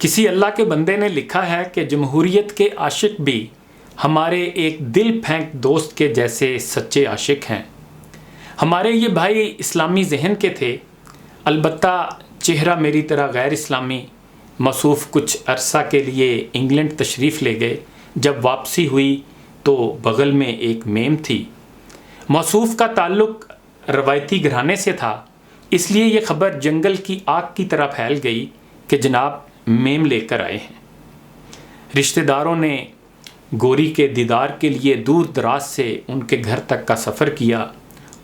کسی اللہ کے بندے نے لکھا ہے کہ جمہوریت کے عاشق بھی ہمارے ایک دل پھینک دوست کے جیسے سچے عاشق ہیں۔ ہمارے یہ بھائی اسلامی ذہن کے تھے، البتہ چہرہ میری طرح غیر اسلامی۔ موصوف کچھ عرصہ کے لیے انگلینڈ تشریف لے گئے۔ جب واپسی ہوئی تو بغل میں ایک میم تھی۔ موصوف کا تعلق روایتی گھرانے سے تھا، اس لیے یہ خبر جنگل کی آگ کی طرح پھیل گئی کہ جناب میم لے کر آئے ہیں۔ رشتہ داروں نے گوری کے دیدار کے لیے دور دراز سے ان کے گھر تک کا سفر کیا۔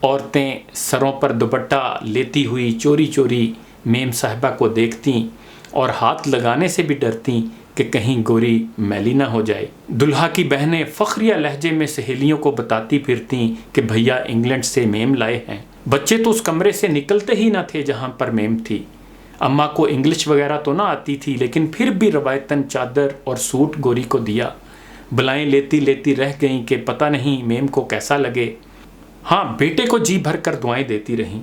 عورتیں سروں پر دوپٹہ لیتی ہوئی چوری چوری میم صاحبہ کو دیکھتیں اور ہاتھ لگانے سے بھی ڈرتیں کہ کہیں گوری میلی نہ ہو جائے۔ دلہا کی بہنیں فخریہ لہجے میں سہیلیوں کو بتاتی پھرتیں کہ بھیا انگلینڈ سے میم لائے ہیں۔ بچے تو اس کمرے سے نکلتے ہی نہ تھے جہاں پر میم تھی۔ اماں کو انگلش وغیرہ تو نہ آتی تھی، لیکن پھر بھی روایتاً چادر اور سوٹ گوری کو دیا۔ بلائیں لیتی لیتی رہ گئیں کہ پتہ نہیں میم کو کیسا لگے۔ ہاں، بیٹے کو جی بھر کر دعائیں دیتی رہیں۔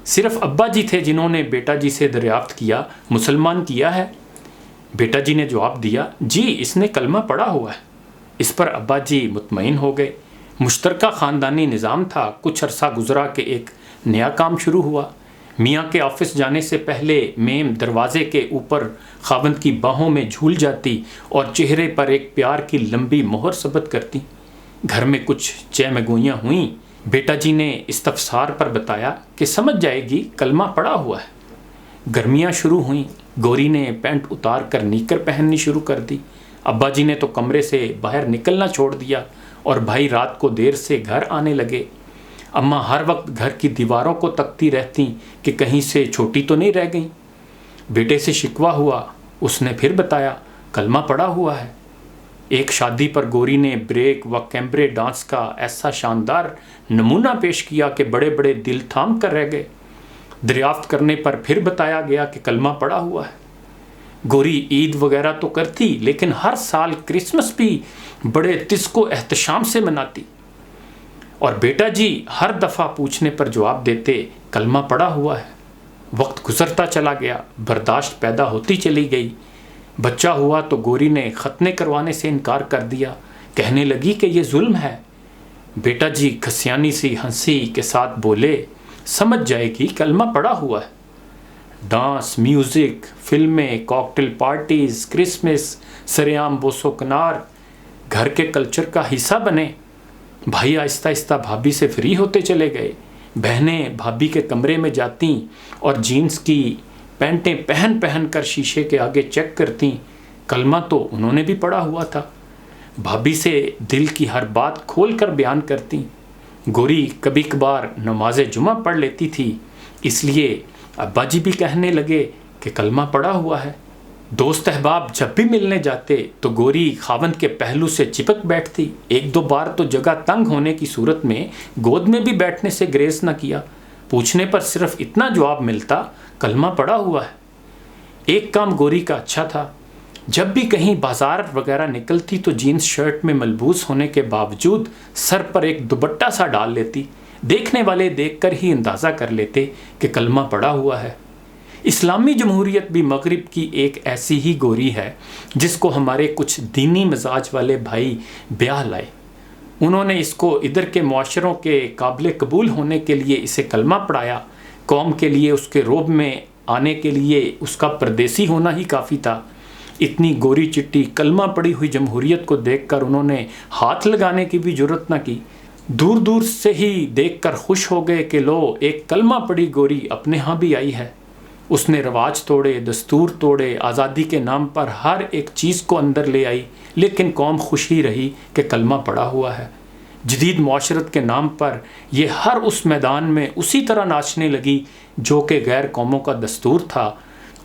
صرف ابا جی تھے جنہوں نے بیٹا جی سے دریافت کیا، مسلمان کیا ہے؟ بیٹا جی نے جواب دیا، جی اس نے کلمہ پڑھا ہوا ہے۔ اس پر ابا جی مطمئن ہو گئے۔ مشترکہ خاندانی نظام تھا۔ کچھ عرصہ گزرا کہ ایک نیا کام شروع ہوا۔ میاں کے آفس جانے سے پہلے میم دروازے کے اوپر خاوند کی باہوں میں جھول جاتی اور چہرے پر ایک پیار کی لمبی مہر ثبت کرتی۔ گھر میں کچھ چہ مگوئیاں ہوئیں۔ بیٹا جی نے استفسار پر بتایا کہ سمجھ جائے گی، کلمہ پڑھا ہوا ہے۔ گرمیاں شروع ہوئیں۔ گوری نے پینٹ اتار کر نیکر پہننی شروع کر دی۔ ابا جی نے تو کمرے سے باہر نکلنا چھوڑ دیا اور بھائی رات کو دیر سے گھر آنے لگے۔ اماں ہر وقت گھر کی دیواروں کو تکتی رہتیں کہ کہیں سے چھوٹی تو نہیں رہ گئیں۔ بیٹے سے شکوہ ہوا، اس نے پھر بتایا کلمہ پڑھا ہوا ہے۔ ایک شادی پر گوری نے بریک و کیمبرے ڈانس کا ایسا شاندار نمونہ پیش کیا کہ بڑے بڑے دل تھام کر رہ گئے۔ دریافت کرنے پر پھر بتایا گیا کہ کلمہ پڑھا ہوا ہے۔ گوری عید وغیرہ تو کرتی، لیکن ہر سال کرسمس بھی بڑے تسک و احتشام سے مناتی، اور بیٹا جی ہر دفعہ پوچھنے پر جواب دیتے کلمہ پڑھا ہوا ہے۔ وقت گزرتا چلا گیا، برداشت پیدا ہوتی چلی گئی۔ بچہ ہوا تو گوری نے ختنے کروانے سے انکار کر دیا، کہنے لگی کہ یہ ظلم ہے۔ بیٹا جی کھسیانی سی ہنسی کے ساتھ بولے، سمجھ جائے گی، کلمہ پڑھا ہوا ہے۔ ڈانس، میوزک، فلمیں، کاکٹیل پارٹیز، کرسمس، سریعام بوسو کنار گھر کے کلچر کا حصہ بنے۔ بھائی آہستہ آہستہ بھابھی سے فری ہوتے چلے گئے۔ بہنیں بھابھی کے کمرے میں جاتیں اور جینس کی پینٹیں پہن پہن کر شیشے کے آگے چیک کرتیں۔ کلمہ تو انہوں نے بھی پڑھا ہوا تھا۔ بھابھی سے دل کی ہر بات کھول کر بیان کرتیں۔ گوری کبھی کبھار نماز جمعہ پڑھ لیتی تھی، اس لیے ابا جی بھی کہنے لگے کہ کلمہ پڑھا ہوا ہے۔ دوست احباب جب بھی ملنے جاتے تو گوری خاوند کے پہلو سے چپک بیٹھتی۔ ایک دو بار تو جگہ تنگ ہونے کی صورت میں گود میں بھی بیٹھنے سے گریز نہ کیا۔ پوچھنے پر صرف اتنا جواب ملتا، کلمہ پڑھا ہوا ہے۔ ایک کام گوری کا اچھا تھا، جب بھی کہیں بازار وغیرہ نکلتی تو جینس شرٹ میں ملبوس ہونے کے باوجود سر پر ایک دوپٹہ سا ڈال لیتی۔ دیکھنے والے دیکھ کر ہی اندازہ کر لیتے کہ کلمہ پڑھا ہوا ہے۔ اسلامی جمہوریت بھی مغرب کی ایک ایسی ہی گوری ہے جس کو ہمارے کچھ دینی مزاج والے بھائی بیاہ لائے۔ انہوں نے اس کو ادھر کے معاشروں کے قابل قبول ہونے کے لیے اسے کلمہ پڑھایا۔ قوم کے لیے اس کے روب میں آنے کے لیے اس کا پردیسی ہونا ہی کافی تھا۔ اتنی گوری چٹی کلمہ پڑھی ہوئی جمہوریت کو دیکھ کر انہوں نے ہاتھ لگانے کی بھی جرت نہ کی۔ دور دور سے ہی دیکھ کر خوش ہو گئے کہ لو، ایک کلمہ پڑھی گوری اپنے ہاں بھی آئی ہے۔ اس نے رواج توڑے، دستور توڑے، آزادی کے نام پر ہر ایک چیز کو اندر لے آئی، لیکن قوم خوش ہی رہی کہ کلمہ پڑھا ہوا ہے۔ جدید معاشرت کے نام پر یہ ہر اس میدان میں اسی طرح ناچنے لگی جو کہ غیر قوموں کا دستور تھا،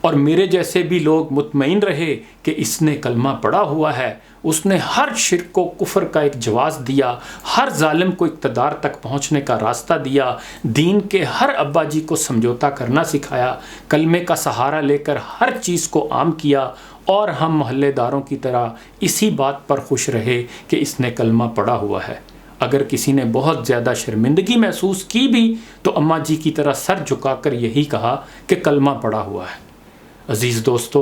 اور میرے جیسے بھی لوگ مطمئن رہے کہ اس نے کلمہ پڑھا ہوا ہے۔ اس نے ہر شرک کو کفر کا ایک جواز دیا، ہر ظالم کو اقتدار تک پہنچنے کا راستہ دیا، دین کے ہر ابا جی کو سمجھوتا کرنا سکھایا، کلمے کا سہارا لے کر ہر چیز کو عام کیا، اور ہم محلے داروں کی طرح اسی بات پر خوش رہے کہ اس نے کلمہ پڑھا ہوا ہے۔ اگر کسی نے بہت زیادہ شرمندگی محسوس کی بھی تو اماں جی کی طرح سر جھکا کر یہی کہا کہ کلمہ پڑھا ہوا ہے۔ عزیز دوستو،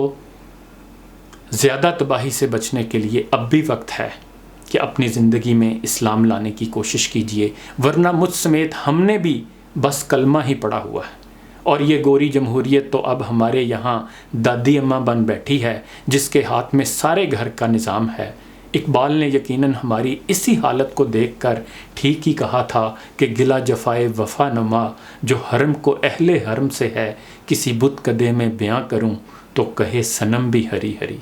زیادہ تباہی سے بچنے کے لیے اب بھی وقت ہے کہ اپنی زندگی میں اسلام لانے کی کوشش کیجئے، ورنہ مجھ سمیت ہم نے بھی بس کلمہ ہی پڑھا ہوا ہے، اور یہ گوری جمہوریت تو اب ہمارے یہاں دادی اماں بن بیٹھی ہے جس کے ہاتھ میں سارے گھر کا نظام ہے۔ اقبال نے یقیناً ہماری اسی حالت کو دیکھ کر ٹھیک ہی کہا تھا کہ گلہ جفائے وفا نما جو حرم کو اہل حرم سے ہے، کسی بت کدے میں بیاں کروں تو کہے صنم بھی ہری ہری۔